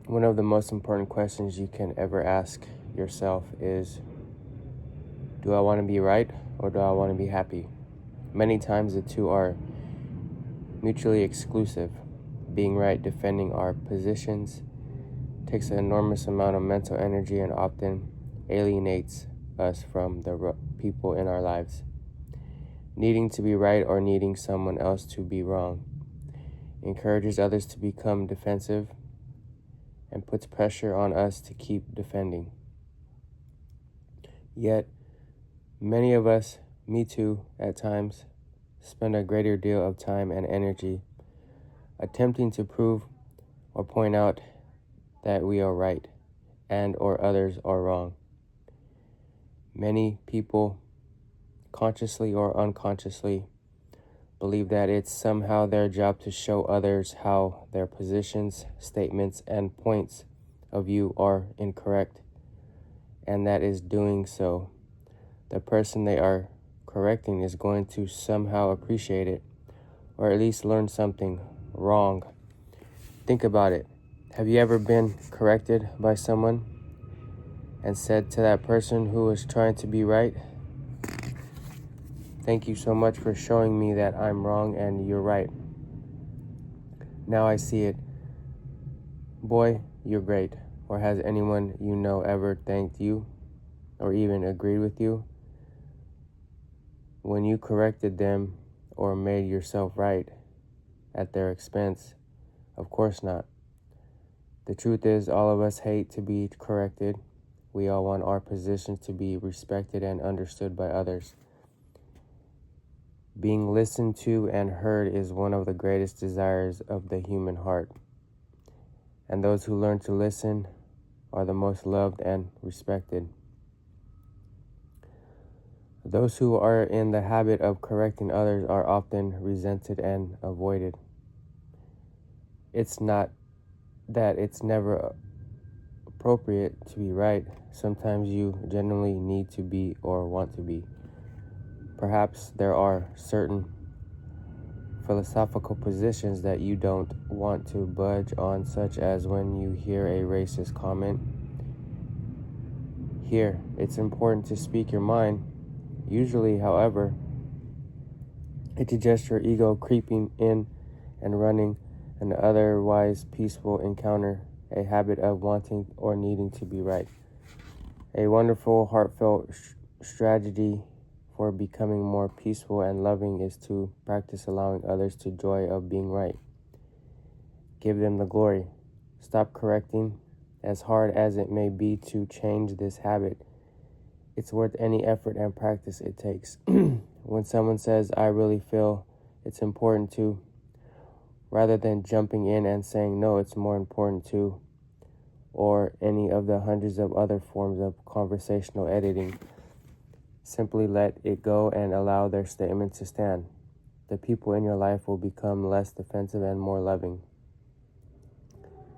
One of the most important questions you can ever ask yourself is, do I want to be right or do I want to be happy? Many times the two are mutually exclusive. Being right, defending our positions, takes an enormous amount of mental energy and often alienates us from the people in our lives. Needing to be right or needing someone else to be wrong encourages others to become defensive and puts pressure on us to keep defending. Yet, many of us, me too, at times, spend a greater deal of time and energy attempting to prove or point out that we are right and or others are wrong. Many people, consciously or unconsciously, believe that it's somehow their job to show others how their positions, statements, and points of view are incorrect, and that is doing so, the person they are correcting is going to somehow appreciate it, or at least learn something wrong. Think about it. Have you ever been corrected by someone and said to that person who was trying to be right, "Thank you so much for showing me that I'm wrong and you're right. Now I see it. Boy, you're great." Or has anyone you know ever thanked you or even agreed with you when you corrected them or made yourself right at their expense? Of course not. The truth is, all of us hate to be corrected. We all want our positions to be respected and understood by others. Being listened to and heard is one of the greatest desires of the human heart. And those who learn to listen are the most loved and respected. Those who are in the habit of correcting others are often resented and avoided. It's not that it's never appropriate to be right. Sometimes you genuinely need to be or want to be. Perhaps there are certain philosophical positions that you don't want to budge on, such as when you hear a racist comment. Here, it's important to speak your mind. Usually, however, it's just your ego creeping in and running an otherwise peaceful encounter, a habit of wanting or needing to be right. A wonderful, heartfelt strategy for becoming more peaceful and loving is to practice allowing others the joy of being right. Give them the glory. Stop correcting. As hard as it may be to change this habit, it's worth any effort and practice it takes. When someone says, "I really feel it's important to," rather than jumping in and saying, "No, it's more important to," or any of the hundreds of other forms of conversational editing, simply let it go and allow their statement to stand. The people in your life will become less defensive and more loving.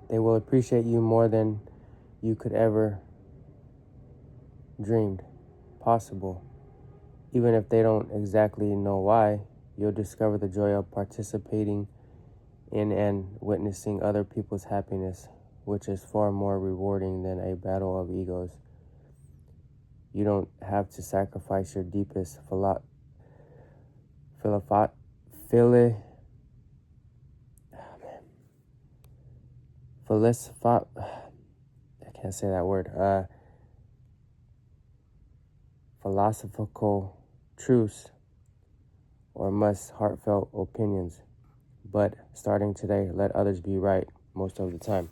They will appreciate you more than you could ever dreamed possible. Even if they don't exactly know why, you'll discover the joy of participating in and witnessing other people's happiness, which is far more rewarding than a battle of egos. You don't have to sacrifice your deepest philosophical truths or must heartfelt opinions. But starting today, let others be right most of the time.